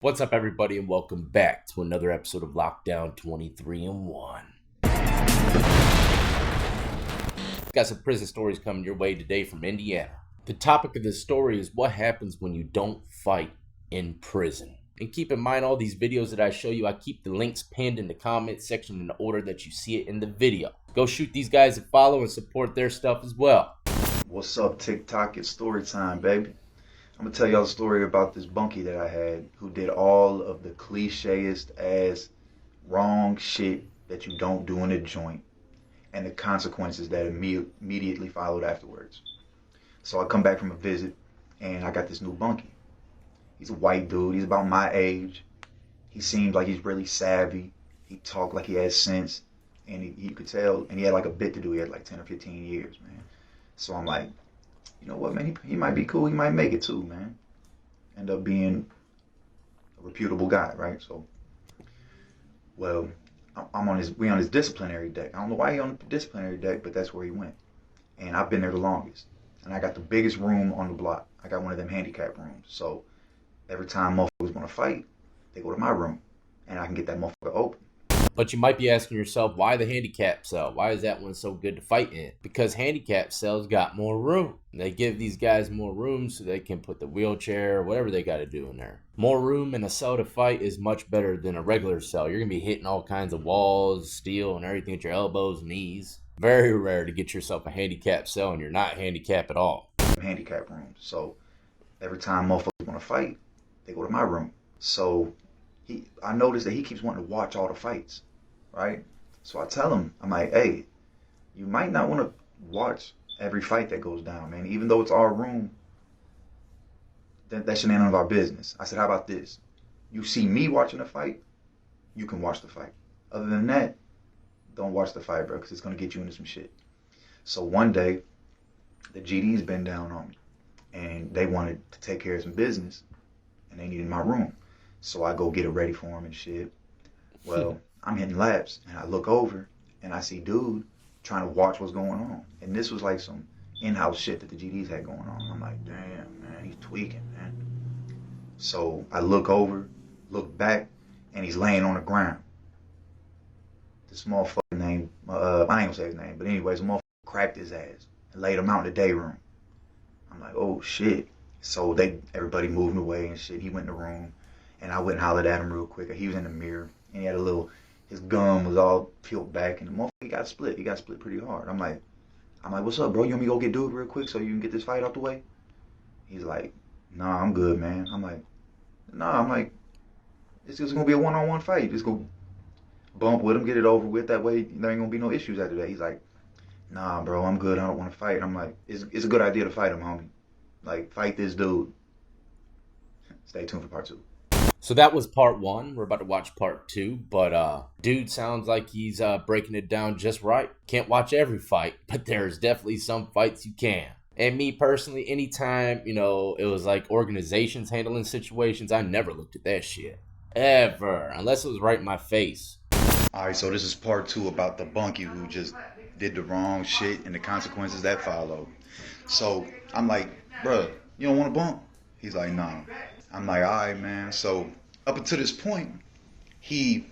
What's up, everybody, and welcome back to another episode of Lockdown 23 and 1. Got some prison stories coming your way today from Indiana. The topic of this story is what happens when you don't fight in prison. And keep in mind, all these videos that I show you, I keep the links pinned in the comment section in the order that you see it in the video. Go shoot these guys a follow and support their stuff as well. What's up, TikTok? It's story time, baby. I'm gonna tell y'all a story about this bunkie that I had who did all of the clicheist ass wrong shit that you don't do in a joint and the consequences that immediately followed afterwards. So I come back from a visit and I got this new bunkie. He's a white dude. He's about my age. He seems like he's really savvy. He talked like he has sense, and you could tell. And he had like a bit to do. He had like 10 or 15 years, man. So I'm like, you know what, man? He might be cool. He might make it too, man. End up being a reputable guy, right? So, well, we on his disciplinary deck. I don't know why he on the disciplinary deck, but that's where he went. And I've been there the longest. And I got the biggest room on the block. I got one of them handicap rooms. So every time motherfuckers want to fight, they go to my room, and I can get that motherfucker open. But you might be asking yourself, why the handicap cell? Why is that one so good to fight in? Because handicap cells got more room. They give these guys more room so they can put the wheelchair, whatever they got to do in there. More room in a cell to fight is much better than a regular cell. You're going to be hitting all kinds of walls, steel, and everything at your elbows, knees. Very rare to get yourself a handicap cell and you're not handicapped at all. Handicap rooms. So every time motherfuckers want to fight, they go to my room. So I noticed that he keeps wanting to watch all the fights, right? So I tell him, I'm like, hey, you might not want to watch every fight that goes down, man. Even though it's our room, that shouldn't none of our business. I said, how about this? You see me watching a fight, you can watch the fight. Other than that, don't watch the fight, bro, because it's going to get you into some shit. So one day, the GD's been down on me, and they wanted to take care of some business, and they needed my room. So I go get it ready for him and shit. Well, I'm hitting laps, and I look over, and I see dude trying to watch what's going on. And this was like some in-house shit that the GDs had going on. I'm like, damn, man, he's tweaking, man. So I look over, look back, and he's laying on the ground. This motherfucker name, I ain't gonna say his name, but anyways, the motherfucker cracked his ass and laid him out in the day room. I'm like, oh shit. So everybody moved away and shit. He went in the room, and I went and hollered at him real quick. He was in the mirror, and he had his gum was all peeled back, and the motherfucker got split. He got split pretty hard. I'm like, what's up, bro? You want me to go get dude real quick so you can get this fight out the way? He's like, nah, I'm good, man. I'm like, it's just gonna be a one-on-one fight. Just go bump with him, get it over with. That way, there ain't gonna be no issues after that. He's like, nah, bro, I'm good. I don't want to fight. I'm like, it's a good idea to fight him, homie. Like, fight this dude. Stay tuned for part 2. So that was part 1. We're about to watch part 2. But dude sounds like he's breaking it down just right. Can't watch every fight, but there's definitely some fights you can. And me personally, anytime, it was like organizations handling situations, I never looked at that shit. Ever. Unless it was right in my face. Alright, so this is part 2 about the bunkie who just did the wrong shit and the consequences that followed. So I'm like, bruh, you don't want to bump? He's like, nah. I'm like, all right, man. So up until this point, he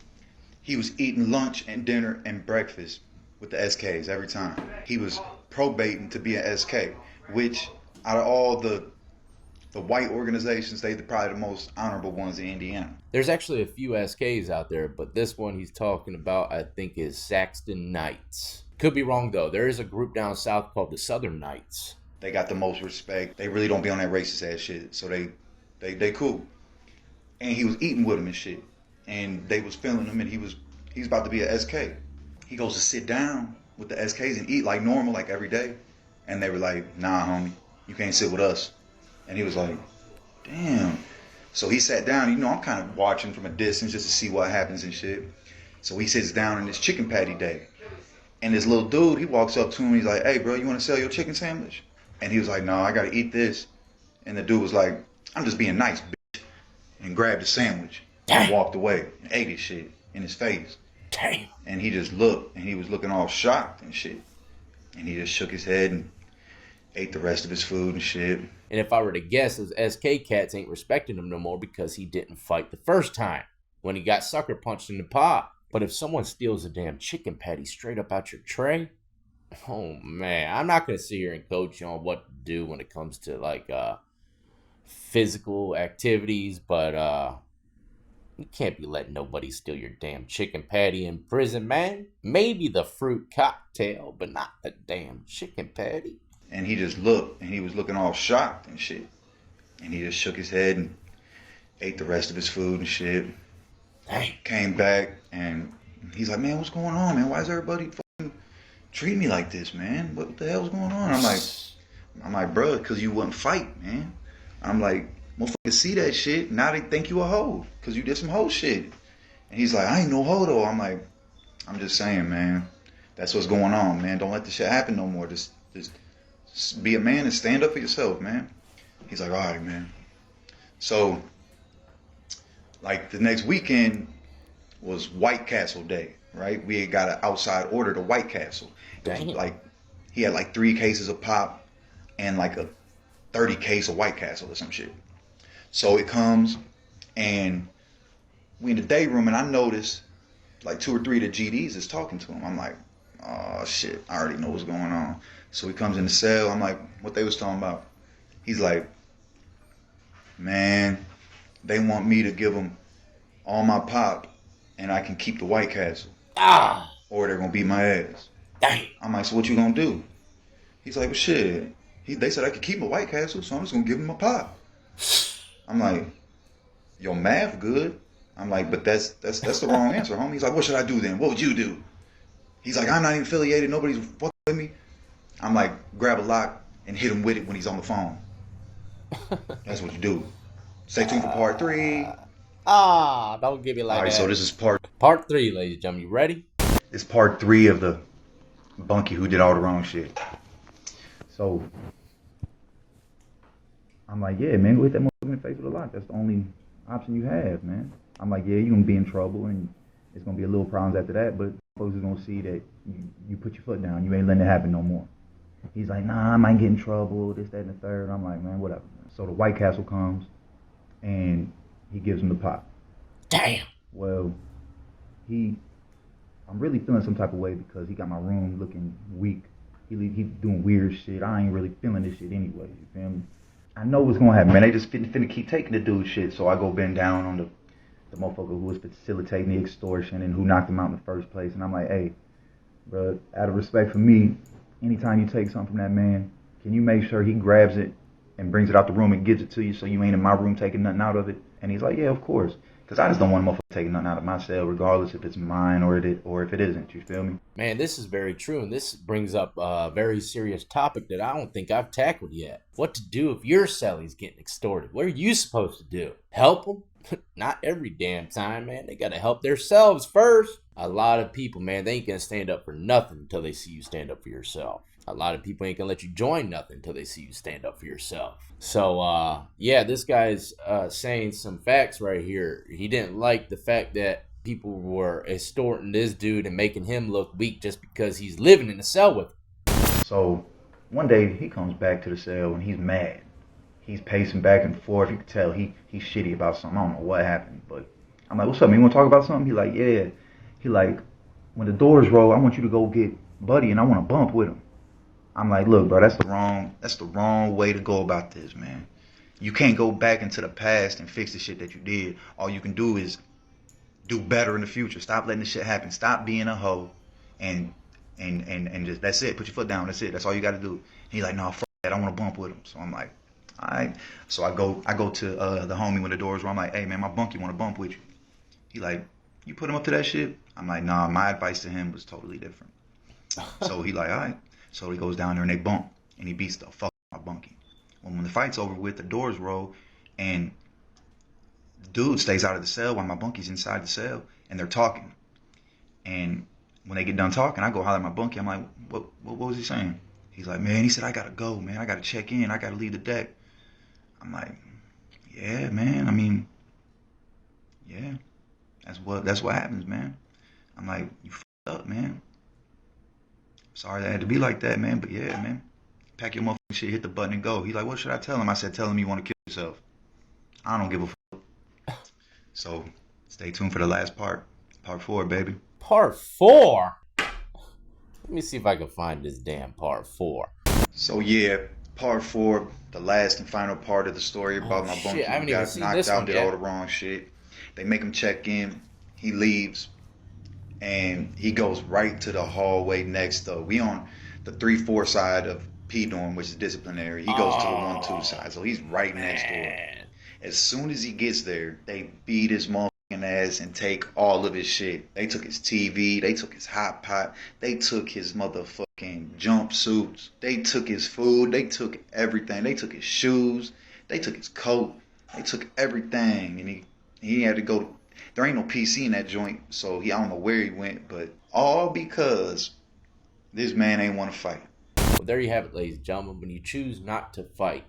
was eating lunch and dinner and breakfast with the SKs every time. He was probating to be an SK, which out of all the white organizations, they're probably the most honorable ones in Indiana. There's actually a few SKs out there, but this one he's talking about, I think, is Saxton Knights. Could be wrong, though. There is a group down south called the Southern Knights. They got the most respect. They really don't be on that racist ass shit. So they cool. And he was eating with them and shit. And they was feeling him, and he was about to be a SK. He goes to sit down with the SKs and eat like normal, like every day. And they were like, nah, homie, you can't sit with us. And he was like, damn. So he sat down. I'm kind of watching from a distance just to see what happens and shit. So he sits down in this chicken patty day. And this little dude, he walks up to him. He's like, hey, bro, you want to sell your chicken sandwich? And he was like, no, I got to eat this. And the dude was like, I'm just being nice, bitch. And grabbed the sandwich and walked away and ate his shit in his face. Damn. And he just looked, and he was looking all shocked and shit. And he just shook his head and ate the rest of his food and shit. And if I were to guess, his SK cats ain't respecting him no more because he didn't fight the first time when he got sucker punched in the paw. But if someone steals a damn chicken patty straight up out your tray, oh man, I'm not gonna sit here and coach you on what to do when it comes to like physical activities, but you can't be letting nobody steal your damn chicken patty in prison, man. Maybe the fruit cocktail, but not the damn chicken patty. And he just looked, and he was looking all shocked and shit. And he just shook his head and ate the rest of his food and shit. Dang. Came back, and he's like, man, what's going on, man? Why is everybody fucking treating me like this, man? What the hell's going on? I'm like, bro, because you wouldn't fight, man. I'm like, motherfuckers see that shit, now they think you a hoe, because you did some hoe shit. And he's like, I ain't no hoe, though. I'm like, I'm just saying, man. That's what's going on, man. Don't let this shit happen no more. Just be a man and stand up for yourself, man. He's like, all right, man. So, like, the next weekend was White Castle Day, right? We had got an outside order to White Castle. It was like, he had like 3 cases of pop and like a 30 case of White Castle or some shit. So it comes, and we in the day room, and I noticed like 2 or 3 of the GDs is talking to him. I'm like, oh shit, I already know what's going on. So he comes in the cell. I'm like, what they was talking about? He's like, man, they want me to give them all my pop, and I can keep the White Castle. Or they're gonna beat my ass. Dang. I'm like, so what you gonna do? He's like, well, shit. They said I could keep my White Castle, so I'm just gonna give them a pop. I'm like, your math good. I'm like, but that's the wrong answer, homie. He's like, what should I do then? What would you do? He's like, I'm not even affiliated. Nobody's fucking with me. I'm like, grab a lock and hit him with it when he's on the phone. That's what you do. Stay tuned for part 3. Don't give me like that. All right, so this is part 3, ladies and gentlemen. You ready? It's part 3 of the bunkie who did all the wrong shit. So I'm like, yeah, man, go hit that motherfucker in the face with a lock. That's the only option you have, man. I'm like, yeah, you're gonna be in trouble, and it's gonna be a little problems after that, but folks is gonna see that you put your foot down. You ain't letting it happen no more. He's like, nah, I might get in trouble, this, that, and the third. I'm like, man, whatever. So the White Castle comes, and he gives him the pop. Damn. Well, I'm really feeling some type of way because he got my room looking weak. He doing weird shit. I ain't really feeling this shit anyway. You feel me? I know what's gonna happen, man. They just finna keep taking the dude shit. So I go bend down on the motherfucker who was facilitating the extortion and who knocked him out in the first place. And I'm like, hey, bro, out of respect for me, anytime you take something from that man, can you make sure he grabs it and brings it out the room and gives it to you so you ain't in my room taking nothing out of it? And he's like, yeah, of course. Because I just don't want a motherfucker taking nothing out of my cell, regardless if it's mine or if it isn't. You feel me? Man, this is very true, and this brings up a very serious topic that I don't think I've tackled yet. What to do if your cellie's getting extorted? What are you supposed to do? Help them? Not every damn time, man. They gotta help themselves first. A lot of people, man, they ain't gonna stand up for nothing until they see you stand up for yourself. A lot of people ain't gonna let you join nothing until they see you stand up for yourself. So, yeah, this guy's saying some facts right here. He didn't like the fact that people were extorting this dude and making him look weak just because he's living in a cell with him. So, one day he comes back to the cell and he's mad. He's pacing back and forth. You can tell he's shitty about something. I don't know what happened, but I'm like, what's up, man? You want to talk about something? He like, yeah. He like, when the doors roll, I want you to go get Buddy and I want to bump with him. I'm like, look, bro, that's the wrong way to go about this, man. You can't go back into the past and fix the shit that you did. All you can do is do better in the future. Stop letting this shit happen. Stop being a hoe, and just that's it. Put your foot down. That's it. That's all you got to do. He's like, no, fuck that. I want to bump with him. So I'm like, all right. So I go to the homie when the doors were. I'm like, hey man, my bunkie want to bump with you. He like, you put him up to that shit? I'm like, nah. My advice to him was totally different. So he like, all right. So he goes down there and they bump, and he beats the fuck out of my bunkie. When the fight's over with, the doors roll, and the dude stays out of the cell while my bunkie's inside the cell, and they're talking. And when they get done talking, I go holler at my bunkie. I'm like, what was he saying? He's like, man, he said, I gotta go, man. I gotta check in. I gotta leave the deck. I'm like, yeah, man. I mean, yeah, that's what happens, man. I'm like, you fucked up, man. Sorry that it had to be like that, man. But yeah, man. pack your motherfucking shit, hit the button and go. He's like, what should I tell him? I said, tell him you want to kill yourself. I don't give a fuck. So stay tuned for the last part. Part 4, baby. Part 4? Let me see if I can find this damn part 4. So yeah, part 4, the last and final part of the story about my bunkie who got knocked out, did all the wrong shit. They make him check in. He leaves, and he goes right to the hallway next though. We on the 3-4 side of P dorm, which is disciplinary. He goes to the 1-2 side, so he's right next door. As soon as he gets there, they beat his motherfucking ass and take all of his shit. They took his TV, they took his hot pot, they took his motherfucking jumpsuits, they took his food, they took everything. They took his shoes, they took his coat, they took everything, and he had to go. There ain't no PC in that joint, so I don't know where he went, but all because this man ain't want to fight. Well, there you have it, ladies and gentlemen. When you choose not to fight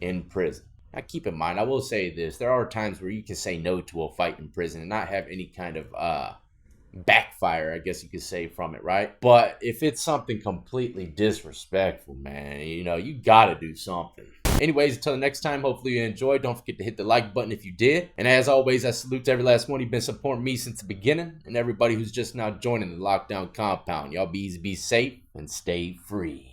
in prison. Now, keep in mind, I will say this. There are times where you can say no to a fight in prison and not have any kind of backfire, I guess you could say, from it, right? But if it's something completely disrespectful, man, you know, you got to do something. Anyways, until the next time, hopefully you enjoyed. Don't forget to hit the like button if you did. And as always, I salute to every last one. You've been supporting me since the beginning. And everybody who's just now joining the lockdown compound. Y'all be easy, be safe, and stay free.